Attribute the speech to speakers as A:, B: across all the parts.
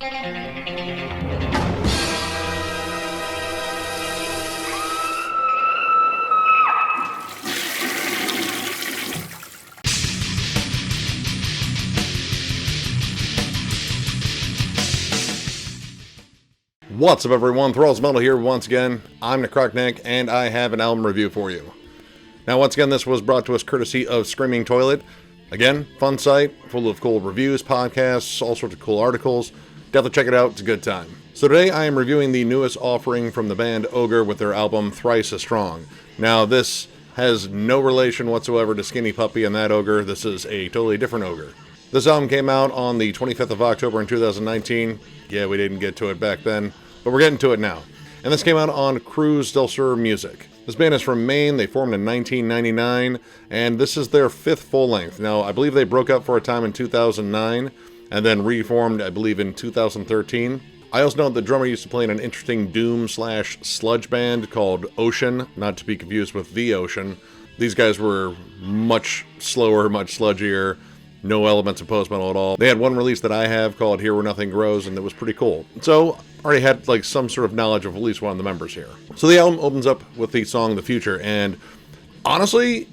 A: What's up, everyone? Thralls Metal here once again. I'm the Crockneck, and I have an album review for you. Now, once again, this was brought to us courtesy of Screaming Toilet. Again, fun site, full of cool reviews, podcasts, all sorts of cool articles. Definitely check it out. It's a good time. So today, I am reviewing the newest offering from the band Ogre with their album Thrice is Strong. Now, this has no relation whatsoever to Skinny Puppy and that Ogre. This is a totally different Ogre. This album came out on the 25th of October in 2019. Yeah, we didn't get to it back then, but we're getting to it now. And this came out on Cruz del Sur Music. This band is from Maine. They formed in 1999, and this is their fifth full length. Now, I believe they broke up for a time in 2009, and then reformed, I believe, in 2013. I also know the drummer used to play in an interesting doom/sludge band called Ocean, not to be confused with The Ocean. These guys were much slower, much sludgier. No elements of post-metal at all. They had one release that I have called Here Where Nothing Grows, and it was pretty cool. So, I already had like some sort of knowledge of at least one of the members here. So the album opens up with the song The Future, and honestly,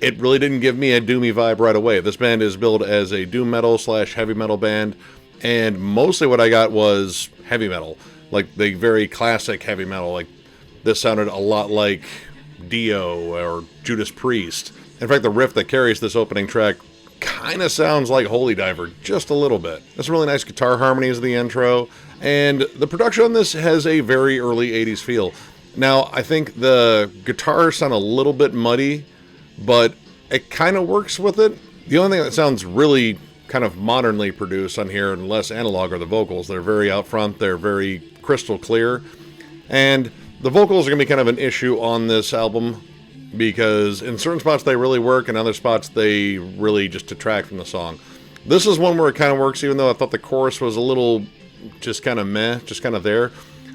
A: it really didn't give me a doomy vibe right away. This band is billed as a doom metal/heavy metal band, and mostly what I got was heavy metal. Like the very classic heavy metal. Like this sounded a lot like Dio or Judas Priest. In fact, the riff that carries this opening track kind of sounds like Holy Diver, just a little bit. There's some really nice guitar harmonies in the intro, and the production on this has a very early 80s feel. Now, I think the guitars sound a little bit muddy, but it kind of works with it. The only thing that sounds really kind of modernly produced on here and less analog are the vocals. They're very out front, they're very crystal clear, and the vocals are going to be kind of an issue on this album, because in certain spots they really work, and other spots they really just detract from the song. This is one where it kind of works, even though I thought the chorus was a little just kind of meh, just kind of there.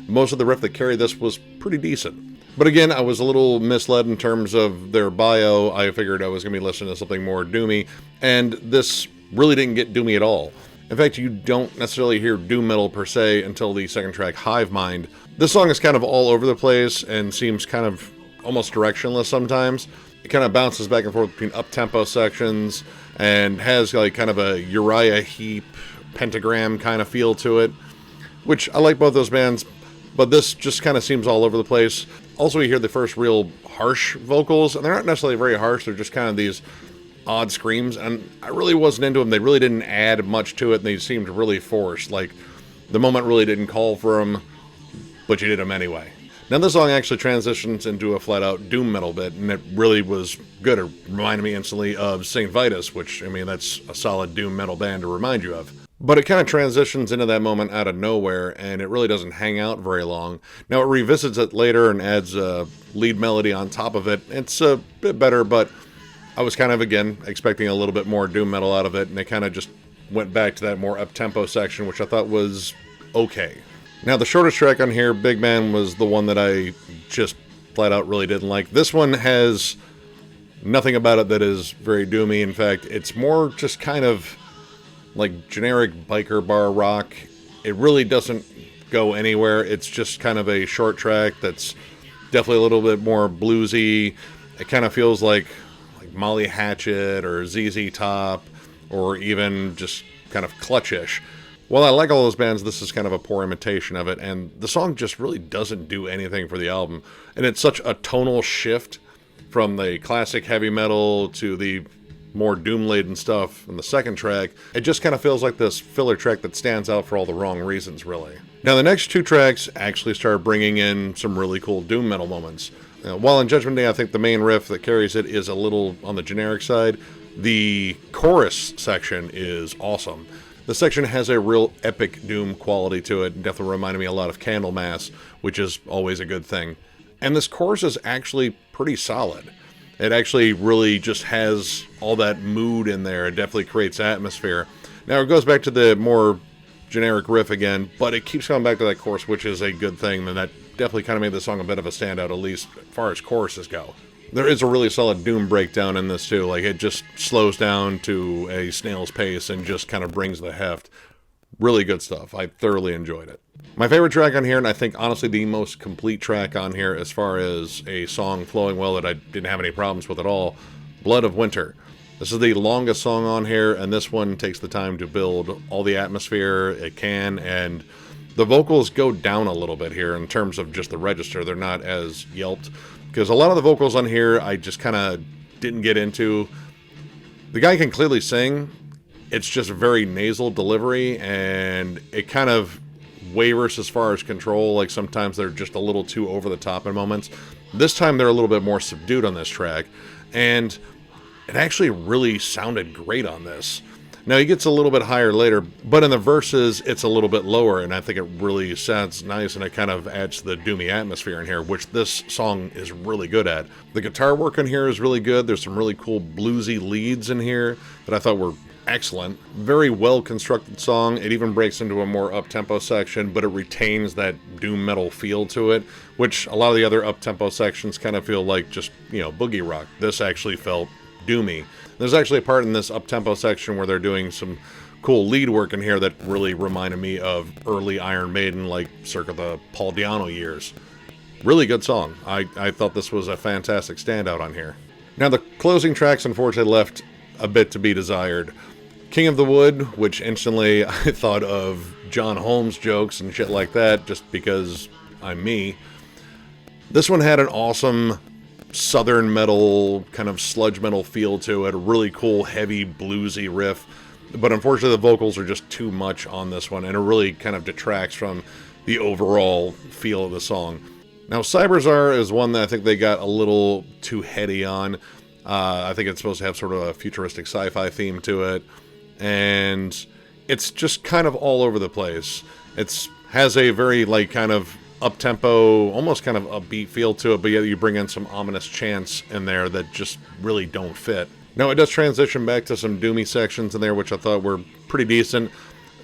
A: Most of the riff that carried this was pretty decent. But again, I was a little misled in terms of their bio. I figured I was going to be listening to something more doomy, and this really didn't get doomy at all. In fact, you don't necessarily hear doom metal per se until the second track, Hive Mind. This song is kind of all over the place and seems kind of almost directionless sometimes. It kind of bounces back and forth between up-tempo sections and has like kind of a Uriah Heep pentagram kind of feel to it, which I like both those bands, but this just kind of seems all over the place. Also, you hear the first real harsh vocals, and they're not necessarily very harsh, they're just kind of these odd screams, and I really wasn't into them. They really didn't add much to it, and they seemed really forced. Like, the moment really didn't call for them, but you did them anyway. Now, this song actually transitions into a flat-out doom metal bit, and it really was good. It reminded me instantly of St. Vitus, which, I mean, that's a solid doom metal band to remind you of. But it kind of transitions into that moment out of nowhere, and it really doesn't hang out very long. Now, it revisits it later and adds a lead melody on top of it. It's a bit better, but I was kind of, again, expecting a little bit more doom metal out of it, and it kind of just went back to that more up-tempo section, which I thought was okay. Now, the shortest track on here, Big Man, was the one that I just flat out really didn't like. This one has nothing about it that is very doomy. In fact, it's more just kind of like generic biker bar rock. It really doesn't go anywhere. It's just kind of a short track that's definitely a little bit more bluesy. It kind of feels like Molly Hatchet or ZZ Top, or even just kind of Clutch-ish. While I like all those bands, this is kind of a poor imitation of it, and the song just really doesn't do anything for the album. And it's such a tonal shift from the classic heavy metal to the more doom-laden stuff in the second track. It just kind of feels like this filler track that stands out for all the wrong reasons, really. Now, the next two tracks actually start bringing in some really cool doom metal moments. While in Judgment Day, I think the main riff that carries it is a little on the generic side, the chorus section is awesome. The section has a real epic doom quality to it, and definitely reminded me a lot of Candlemass, which is always a good thing. And this chorus is actually pretty solid. It actually really just has all that mood in there. It definitely creates atmosphere. Now, it goes back to the more generic riff again, but it keeps coming back to that chorus, which is a good thing, and that definitely kind of made the song a bit of a standout, at least as far as choruses go. There is a really solid doom breakdown in this too. Like, it just slows down to a snail's pace and just kind of brings the heft. Really good stuff. I thoroughly enjoyed it. My favorite track on here, and I think honestly the most complete track on here as far as a song flowing well that I didn't have any problems with at all, Blood of Winter. This is the longest song on here, and this one takes the time to build all the atmosphere it can, and the vocals go down a little bit here in terms of just the register. They're not as yelped, because a lot of the vocals on here I just kind of didn't get into. The guy can clearly sing. It's just very nasal delivery, and it kind of wavers as far as control. Like sometimes they're just a little too over the top in moments. This time they're a little bit more subdued on this track, and it actually really sounded great on this. Now he gets a little bit higher later, but in the verses it's a little bit lower, and I think it really sounds nice, and it kind of adds to the doomy atmosphere in here, which this song is really good at. The guitar work in here is really good. There's some really cool bluesy leads in here that I thought were excellent. Very well constructed song. It even breaks into a more up-tempo section, but it retains that doom metal feel to it, which a lot of the other up-tempo sections kind of feel like just, boogie rock. This actually felt doomy. There's actually a part in this up-tempo section where they're doing some cool lead work in here that really reminded me of early Iron Maiden, like circa the Paul Di'Anno years. Really good song. I thought this was a fantastic standout on here. Now the closing tracks unfortunately left a bit to be desired. King of the Wood, which instantly I thought of John Holmes jokes and shit like that, just because I'm me. This one had an awesome southern metal, kind of sludge metal feel to it, a really cool, heavy, bluesy riff, but unfortunately the vocals are just too much on this one, and it really kind of detracts from the overall feel of the song. Now, Cyberzar is one that I think they got a little too heady on. I think it's supposed to have sort of a futuristic sci-fi theme to it, and it's just kind of all over the place. It has a very, kind of up-tempo, almost kind of upbeat feel to it, but yet you bring in some ominous chants in there that just really don't fit. Now, it does transition back to some doomy sections in there, which I thought were pretty decent,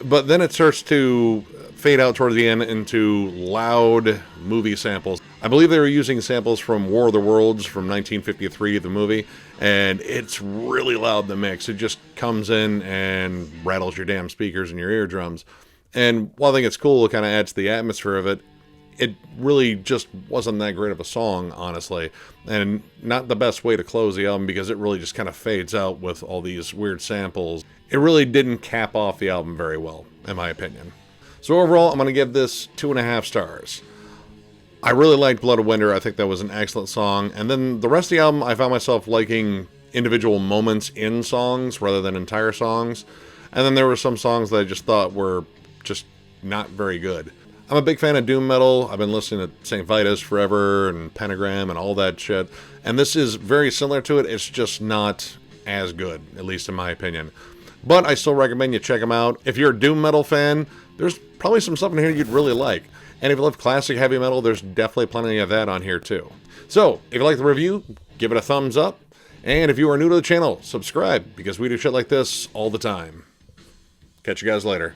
A: but then it starts to fade out towards the end into loud movie samples. I believe they were using samples from War of the Worlds from 1953, the movie, and it's really loud in the mix. It just comes in and rattles your damn speakers and your eardrums. And while I think it's cool, it kind of adds to the atmosphere of it, it really just wasn't that great of a song, honestly. And not the best way to close the album, because it really just kind of fades out with all these weird samples. It really didn't cap off the album very well, in my opinion. So overall, I'm going to give this 2.5 stars. I really liked Blood of Winter. I think that was an excellent song. And then the rest of the album, I found myself liking individual moments in songs rather than entire songs. And then there were some songs that I just thought were just not very good. I'm a big fan of doom metal. I've been listening to St. Vitus forever and Pentagram and all that shit. And this is very similar to it. It's just not as good, at least in my opinion. But I still recommend you check them out. If you're a doom metal fan, there's probably some stuff in here you'd really like. And if you love classic heavy metal, there's definitely plenty of that on here too. So, if you like the review, give it a thumbs up. And if you are new to the channel, subscribe, because we do shit like this all the time. Catch you guys later.